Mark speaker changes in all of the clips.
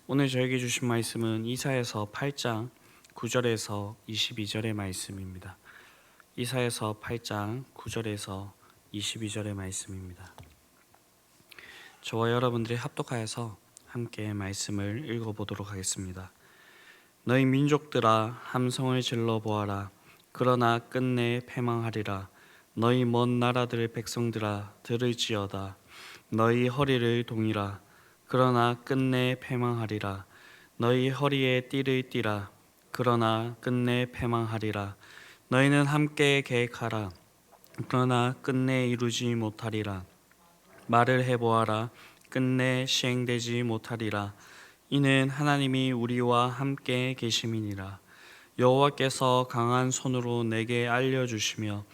Speaker 1: 오늘 저에게 주신 말씀은 이사야서 8장 9절에서 22절의 말씀입니다. 이사야서 8장 9절에서 22절의 말씀입니다. 저와 여러분들이 합독하여서 함께 말씀을 읽어보도록 하겠습니다. 너희 민족들아 함성을 질러 보아라. 그러나 끝내 패망하리라. 너희 먼 나라들 백성들아 들을지어다. 너희 허리를 동이라. 그러나 끝내 패망하리라. 너희 허리에 띠를 띠라. 그러나 끝내 패망하리라. 너희는 함께 계획하라. 그러나 끝내 이루지 못하리라. 말을 해보아라. 끝내 시행되지 못하리라. 이는 하나님이 우리와 함께 계심이니라. 여호와께서 강한 손으로 내게 알려주시며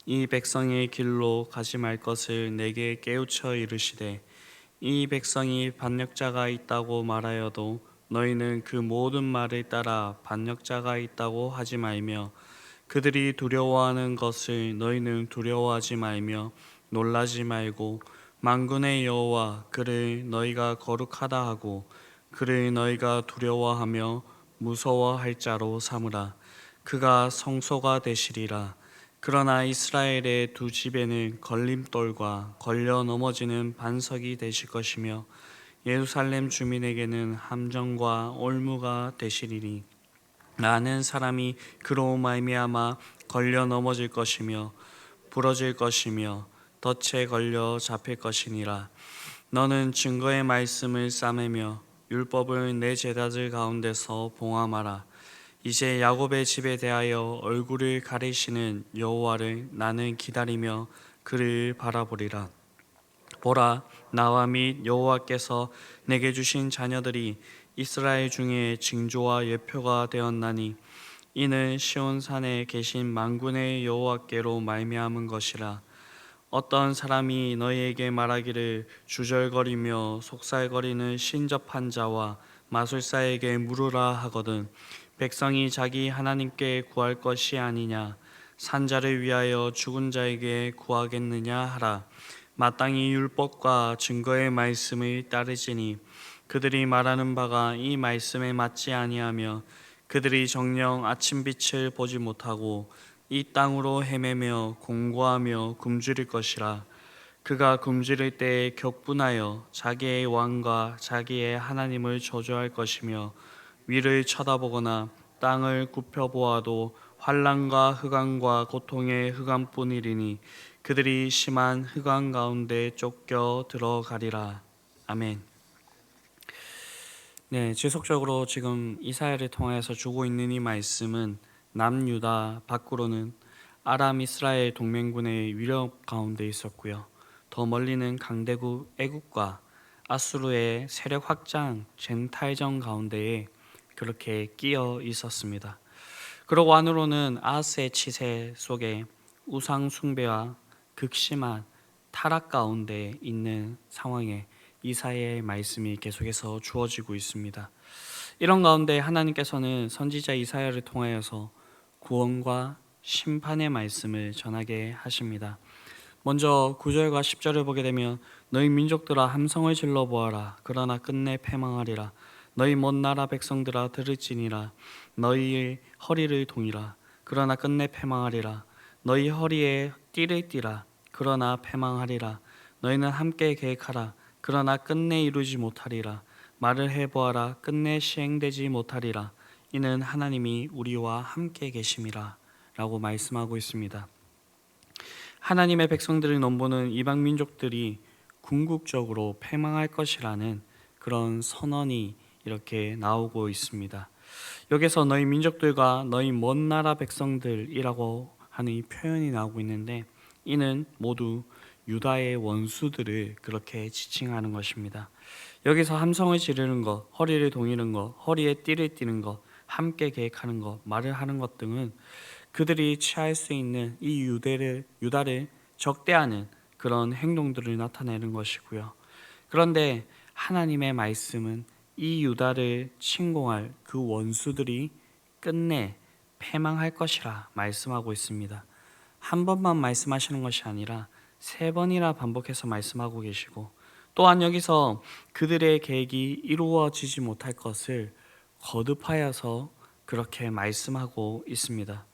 Speaker 1: 이 백성의 길로 가지 말 것을 내게 깨우쳐 이르시되 이 백성이 반역자가 있다고 말하여도 너희는 그 모든 말을 따라 반역자가 있다고 하지 말며 그들이 두려워하는 것을 너희는 두려워하지 말며 놀라지 말고 만군의 여호와 그를 너희가 거룩하다 하고 그를 너희가 두려워하며 무서워할 자로 삼으라. 그가 성소가 되시리라. 그러나 이스라엘의 두 집에는 걸림돌과 걸려 넘어지는 반석이 되실 것이며 예루살렘 주민에게는 함정과 올무가 되시리니 나는 사람이 그로 말미암아 걸려 넘어질 것이며 부러질 것이며 덫에 걸려 잡힐 것이니라. 너는 증거의 말씀을 싸매며 율법을 내 제자들 가운데서 봉함하라. 이제 야곱의 집에 대하여 얼굴을 가리시는 여호와를 나는 기다리며 그를 바라보리라. 보라, 나와 및 여호와께서 내게 주신 자녀들이 이스라엘 중에 징조와 예표가 되었나니 이는 시온산에 계신 만군의 여호와께로 말미암은 것이라. 어떤 사람이 너희에게 말하기를 주절거리며 속살거리는 신접한 자와 마술사에게 물으라 하거든 백성이 자기 하나님께 구할 것이 아니냐 산자를 위하여 죽은 자에게 구하겠느냐 하라. 마땅히 율법과 증거의 말씀을 따르지니 그들이 말하는 바가 이 말씀에 맞지 아니하며 그들이 정녕 아침빛을 보지 못하고 이 땅으로 헤매며 공고하며 굶주릴 것이라. 그가 굶주릴 때에 격분하여 자기의 왕과 자기의 하나님을 저주할 것이며 위를 쳐다보거나 땅을 굽혀보아도 환난과 흑암과 고통의 흑암뿐이리니 그들이 심한 흑암 가운데 쫓겨 들어가리라. 아멘. 네, 지속적으로 지금 이사야를 통해서 주고 있는 이 말씀은 남유다 밖으로는 아람 이스라엘 동맹군의 위력 가운데 있었고요. 더 멀리는 강대국 애국과 아수르의 세력 확장 젠탈전 가운데에 그렇게 끼어 있었습니다. 그리고 안으로는 아하스의 치세 속에 우상 숭배와 극심한 타락 가운데 있는 상황에 이사야의 말씀이 계속해서 주어지고 있습니다. 이런 가운데 하나님께서는 선지자 이사야를 통하여서 구원과 심판의 말씀을 전하게 하십니다. 먼저 9절과 10절을 보게 되면 너희 민족들아 함성을 질러 보아라. 그러나 끝내 패망하리라. 너희 먼 나라 백성들아 들을지니라. 너희의 허리를 동이라. 그러나 끝내 패망하리라. 너희 허리에 띠를 띠라. 그러나 패망하리라. 너희는 함께 계획하라. 그러나 끝내 이루지 못하리라. 말을 해보아라. 끝내 시행되지 못하리라. 이는 하나님이 우리와 함께 계심이라 라고 말씀하고 있습니다. 하나님의 백성들을 넘보는 이방 민족들이 궁극적으로 패망할 것이라는 그런 선언이 이렇게 나오고 있습니다. 여기서 너희 민족들과 너희 먼 나라 백성들이라고 하는 이 표현이 나오고 있는데 이는 모두 유다의 원수들을 그렇게 지칭하는 것입니다. 여기서 함성을 지르는 것, 허리를 동이는 것, 허리에 띠를 띠는 것, 함께 계획하는 것, 말을 하는 것 등은 그들이 취할 수 있는 이 유다를 적대하는 그런 행동들을 나타내는 것이고요. 그런데 하나님의 말씀은 이 유다를 침공할 그 원수들이 끝내 패망할 것이라 말씀하고 있습니다. 한 번만 말씀하시는 것이 아니라 세 번이나 반복해서 말씀하고 계시고 또한 여기서 그들의 계획이 이루어지지 못할 것을 거듭하여서 그렇게 말씀하고 있습니다.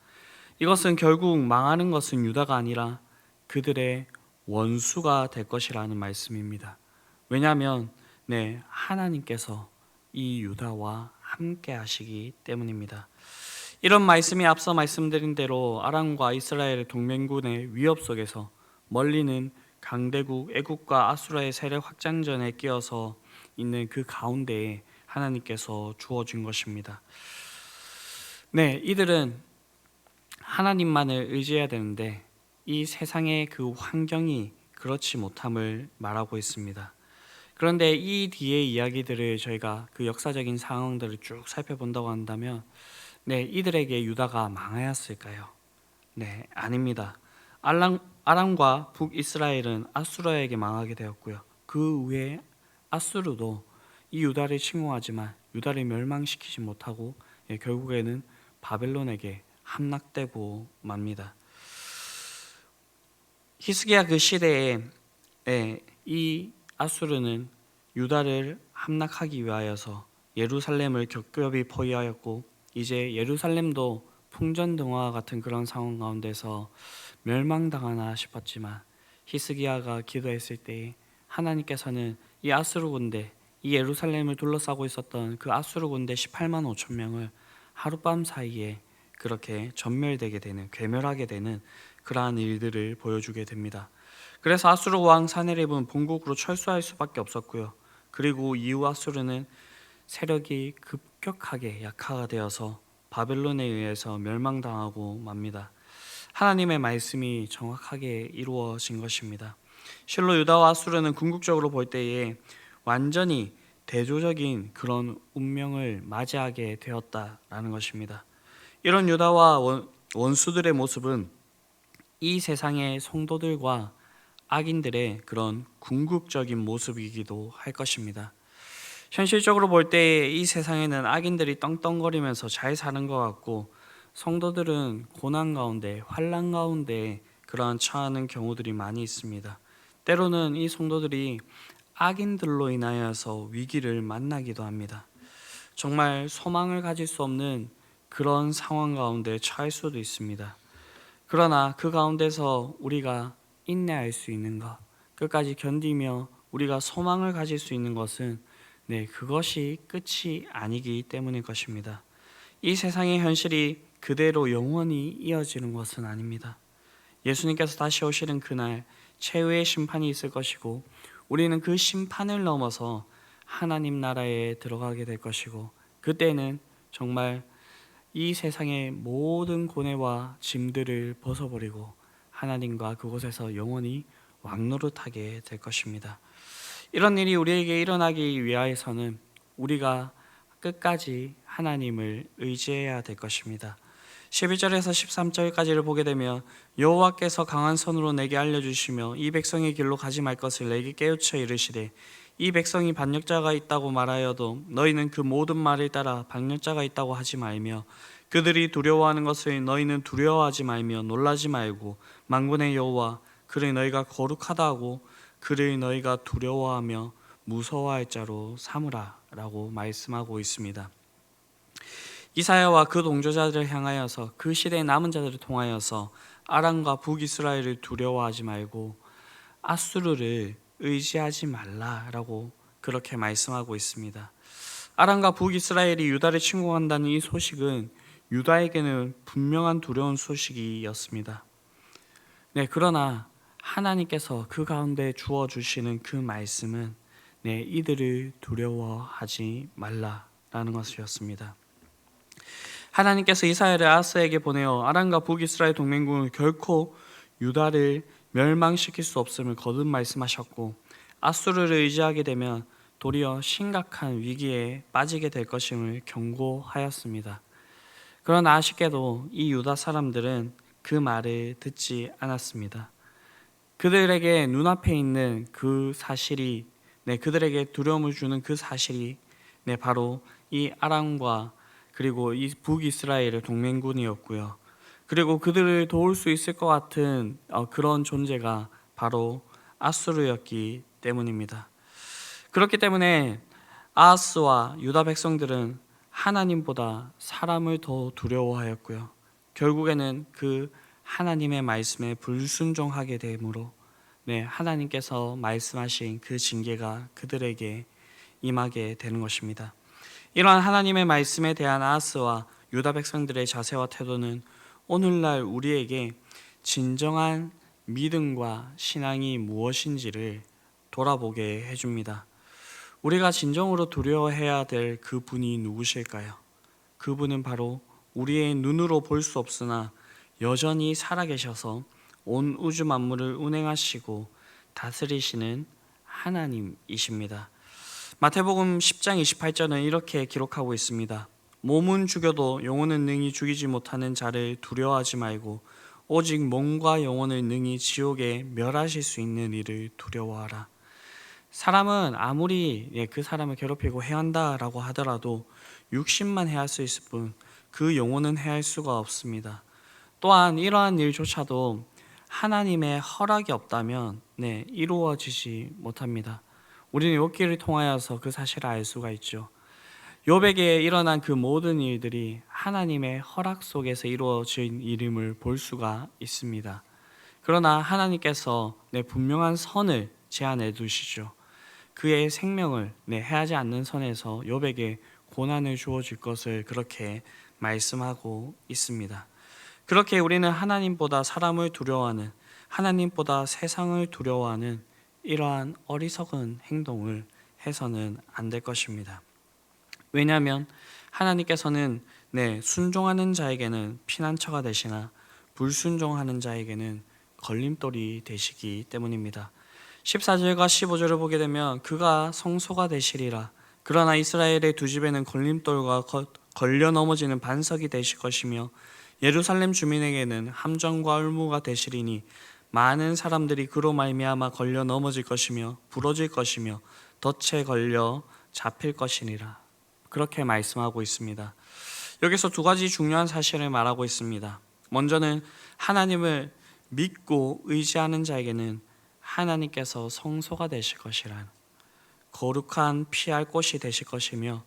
Speaker 1: 이것은 결국 망하는 것은 유다가 아니라 그들의 원수가 될 것이라는 말씀입니다. 왜냐하면 하나님께서 이 유다와 함께 하시기 때문입니다. 이런 말씀이 앞서 말씀드린 대로 아람과 이스라엘의 동맹군의 위협 속에서 멀리는 강대국 애국과 아수라의 세력 확장전에 끼어서 있는 그 가운데에 하나님께서 주어진 것입니다. 이들은 하나님만을 의지해야 되는데 이 세상의 그 환경이 그렇지 못함을 말하고 있습니다. 그런데 이 뒤의 이야기들을 저희가 그 역사적인 상황들을 쭉 살펴본다고 한다면 이들에게 유다가 망하였을까요? 아닙니다. 아람과 북이스라엘은 아수르에게 망하게 되었고요. 그 후에 아수르도 이 유다를 침공하지만 유다를 멸망시키지 못하고 결국에는 바벨론에게 함락되고 맙니다. 히스기야 그 시대에 이 아수르는 유다를 함락하기 위하여서 예루살렘을 겹겹이 포위하였고 이제 예루살렘도 풍전등화와 같은 그런 상황 가운데서 멸망당하나 싶었지만 히스기야가 기도했을 때에 하나님께서는 이 아수르 군대, 이 예루살렘을 둘러싸고 있었던 그 아수르 군대 18만 5천 명을 하룻밤 사이에 그렇게 전멸되게 되는, 괴멸하게 되는 그러한 일들을 보여주게 됩니다. 그래서 아수르 왕 사네립은 본국으로 철수할 수밖에 없었고요. 그리고 이후 아수르는 세력이 급격하게 약화가 되어서 바벨론에 의해서 멸망당하고 맙니다. 하나님의 말씀이 정확하게 이루어진 것입니다. 실로 유다와 아수르는 궁극적으로 볼 때에 완전히 대조적인 그런 운명을 맞이하게 되었다라는 것입니다. 이런 유다와 원수들의 모습은 이 세상의 성도들과 악인들의 그런 궁극적인 모습이기도 할 것입니다. 현실적으로 볼 때 이 세상에는 악인들이 떵떵거리면서 잘 사는 것 같고 성도들은 고난 가운데, 환난 가운데 그러한 처하는 경우들이 많이 있습니다. 때로는 이 성도들이 악인들로 인하여서 위기를 만나기도 합니다. 정말 소망을 가질 수 없는 그런 상황 가운데 처할 수도 있습니다. 그러나 그 가운데서 우리가 인내할 수 있는 것, 끝까지 견디며 우리가 소망을 가질 수 있는 것은 그것이 끝이 아니기 때문일 것입니다. 이 세상의 현실이 그대로 영원히 이어지는 것은 아닙니다. 예수님께서 다시 오시는 그날 최후의 심판이 있을 것이고 우리는 그 심판을 넘어서 하나님 나라에 들어가게 될 것이고 그때는 정말 이 세상의 모든 고뇌와 짐들을 벗어버리고 하나님과 그곳에서 영원히 왕노릇하게 될 것입니다. 이런 일이 우리에게 일어나기 위하여서는 우리가 끝까지 하나님을 의지해야 될 것입니다. 11절에서 13절까지를 보게 되면 여호와께서 강한 손으로 내게 알려주시며 이 백성의 길로 가지 말 것을 내게 깨우쳐 이르시되 이 백성이 반역자가 있다고 말하여도 너희는 그 모든 말을 따라 반역자가 있다고 하지 말며 그들이 두려워하는 것을 너희는 두려워하지 말며 놀라지 말고 만군의 여호와 그를 너희가 거룩하다 하고 그를 너희가 두려워하며 무서워할 자로 삼으라 라고 말씀하고 있습니다. 이사야와 그 동조자들을 향하여서 그 시대의 남은 자들을 통하여서 아람과 북이스라엘을 두려워하지 말고 아수르를 의지하지 말라라고 그렇게 말씀하고 있습니다. 아람과 북이스라엘이 유다를 침공한다는 이 소식은 유다에게는 분명한 두려운 소식이었습니다. 그러나 하나님께서 그 가운데 주어주시는 그 말씀은 이들을 두려워하지 말라라는 것이었습니다. 하나님께서 이사야를 아스에게 보내어 아람과 북이스라엘 동맹군을 결코 유다를 멸망시킬 수 없음을 거듭 말씀하셨고 아수르를 의지하게 되면 도리어 심각한 위기에 빠지게 될 것임을 경고하였습니다. 그러나 아쉽게도 이 유다 사람들은 그 말을 듣지 않았습니다. 그들에게 눈앞에 있는 그 사실이 그들에게 두려움을 주는 그 사실이 바로 이 아람과 그리고 이 북이스라엘의 동맹군이었고요. 그리고 그들을 도울 수 있을 것 같은 그런 존재가 바로 아수르였기 때문입니다. 그렇기 때문에 아하스와 유다 백성들은 하나님보다 사람을 더 두려워하였고요. 결국에는 그 하나님의 말씀에 불순종하게 되므로 하나님께서 말씀하신 그 징계가 그들에게 임하게 되는 것입니다. 이러한 하나님의 말씀에 대한 아하스와 유다 백성들의 자세와 태도는 오늘날 우리에게 진정한 믿음과 신앙이 무엇인지를 돌아보게 해줍니다. 우리가 진정으로 두려워해야 될 그분이 누구실까요? 그분은 바로 우리의 눈으로 볼 수 없으나 여전히 살아계셔서 온 우주 만물을 운행하시고 다스리시는 하나님이십니다. 마태복음 10장 28절은 이렇게 기록하고 있습니다. 몸은 죽여도 영혼은 능히 죽이지 못하는 자를 두려워하지 말고 오직 몸과 영혼을 능히 지옥에 멸하실 수 있는 이를 두려워하라. 사람은 아무리 그 사람을 괴롭히고 해한다라고 하더라도 육신만 해할 수 있을 뿐 그 영혼은 해할 수가 없습니다. 또한 이러한 일조차도 하나님의 허락이 없다면 이루어지지 못합니다. 우리는 욥기를 통하여서 그 사실을 알 수가 있죠. 욥에게 일어난 그 모든 일들이 하나님의 허락 속에서 이루어진 일임을 볼 수가 있습니다. 그러나 하나님께서 분명한 선을 제한해 두시죠. 그의 생명을 해하지 않는 선에서 욥에게 고난을 주어질 것을 그렇게 말씀하고 있습니다. 그렇게 우리는 하나님보다 사람을 두려워하는, 하나님보다 세상을 두려워하는 이러한 어리석은 행동을 해서는 안 될 것입니다. 왜냐하면 하나님께서는 순종하는 자에게는 피난처가 되시나 불순종하는 자에게는 걸림돌이 되시기 때문입니다. 14절과 15절을 보게 되면 그가 성소가 되시리라. 그러나 이스라엘의 두 집에는 걸림돌과 걸려 넘어지는 반석이 되실 것이며 예루살렘 주민에게는 함정과 울무가 되시리니 많은 사람들이 그로 말미암아 걸려 넘어질 것이며 부러질 것이며 덫에 걸려 잡힐 것이니라. 그렇게 말씀하고 있습니다. 여기서 두 가지 중요한 사실을 말하고 있습니다. 먼저는 하나님을 믿고 의지하는 자에게는 하나님께서 성소가 되실 것이란, 거룩한 피할 곳이 되실 것이며,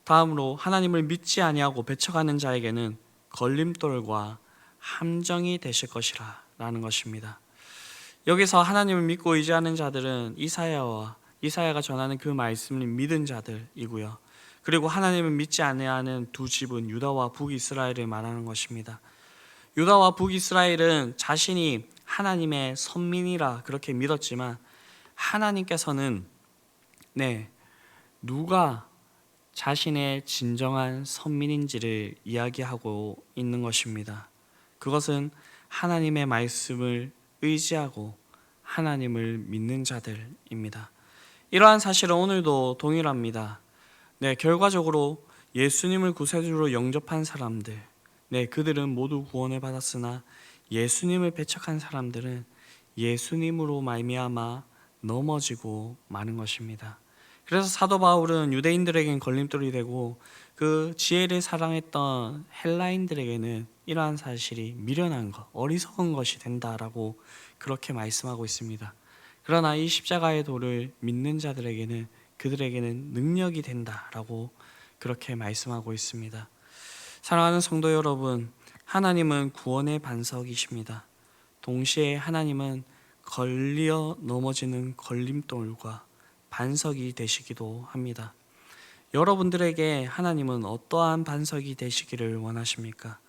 Speaker 1: 다음으로 하나님을 믿지 아니하고 배척하는 자에게는 걸림돌과 함정이 되실 것이라 라는 것입니다. 여기서 하나님을 믿고 의지하는 자들은 이사야가 전하는 그 말씀을 믿은 자들이고요. 그리고 하나님을 믿지 아니하는 두 집은 유다와 북이스라엘을 말하는 것입니다. 유다와 북이스라엘은 자신이 하나님의 선민이라 그렇게 믿었지만 하나님께서는 누가 자신의 진정한 선민인지를 이야기하고 있는 것입니다. 그것은 하나님의 말씀을 의지하고 하나님을 믿는 자들입니다. 이러한 사실은 오늘도 동일합니다. 결과적으로 예수님을 구세주로 영접한 사람들, 그들은 모두 구원을 받았으나 예수님을 배척한 사람들은 예수님으로 말미암아 넘어지고 마는 것입니다. 그래서 사도 바울은 유대인들에겐 걸림돌이 되고 그 지혜를 사랑했던 헬라인들에게는 이러한 사실이 미련한 것, 어리석은 것이 된다라고 그렇게 말씀하고 있습니다. 그러나 이 십자가의 도를 믿는 자들에게는 그들에게는 능력이 된다라고 그렇게 말씀하고 있습니다. 사랑하는 성도 여러분, 하나님은 구원의 반석이십니다. 동시에 하나님은 걸려 넘어지는 걸림돌과 반석이 되시기도 합니다. 여러분들에게 하나님은 어떠한 반석이 되시기를 원하십니까?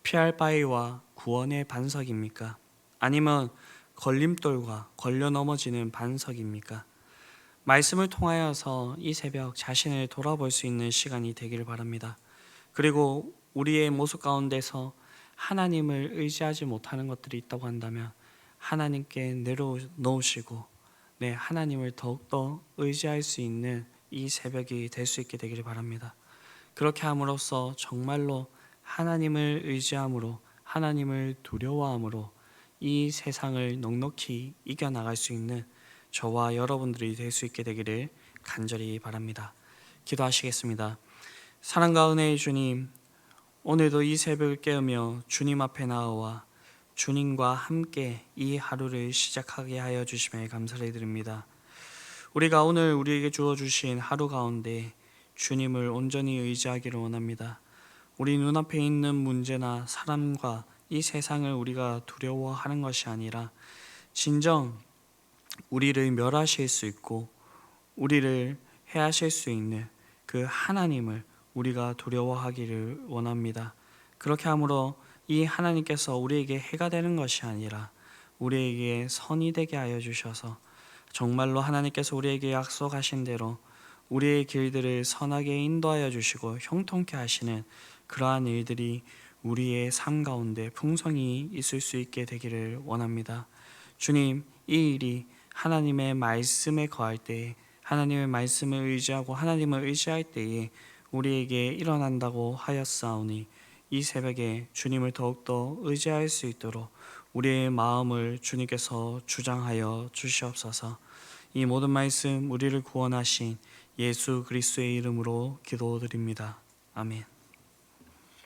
Speaker 1: 피할 바위와 구원의 반석입니까? 아니면 걸림돌과 걸려 넘어지는 반석입니까? 말씀을 통하여서 이 새벽 자신을 돌아볼 수 있는 시간이 되기를 바랍니다. 그리고 우리의 모습 가운데서 하나님을 의지하지 못하는 것들이 있다고 한다면 하나님께 내려놓으시고 하나님을 더욱더 의지할 수 있는 이 새벽이 될 수 있게 되기를 바랍니다. 그렇게 함으로써 정말로 하나님을 의지함으로, 하나님을 두려워함으로 이 세상을 넉넉히 이겨나갈 수 있는 저와 여러분들이 될 수 있게 되기를 간절히 바랍니다. 기도하시겠습니다. 사랑과 은혜의 주님, 오늘도 이 새벽을 깨우며 주님 앞에 나와 주님과 함께 이 하루를 시작하게 하여 주심에 감사를 드립니다. 우리가 오늘 우리에게 주어주신 하루 가운데 주님을 온전히 의지하기를 원합니다. 우리 눈앞에 있는 문제나 사람과 이 세상을 우리가 두려워하는 것이 아니라 진정 우리를 멸하실 수 있고 우리를 해하실 수 있는 그 하나님을 우리가 두려워하기를 원합니다. 그렇게 함으로 이 하나님께서 우리에게 해가 되는 것이 아니라 우리에게 선이 되게 하여 주셔서 정말로 하나님께서 우리에게 약속하신 대로 우리의 길들을 선하게 인도하여 주시고 형통케 하시는 그러한 일들이 우리의 삶 가운데 풍성히 있을 수 있게 되기를 원합니다. 주님, 이 일이 하나님의 말씀에 거할 때에, 하나님의 말씀을 의지하고 하나님을 의지할 때에 우리에게 일어난다고 하였사오니 이 새벽에 주님을 더욱더 의지할 수 있도록 우리의 마음을 주님께서 주장하여 주시옵소서. 이 모든 말씀 우리를 구원하신 예수 그리스도의 이름으로 기도드립니다. 아멘.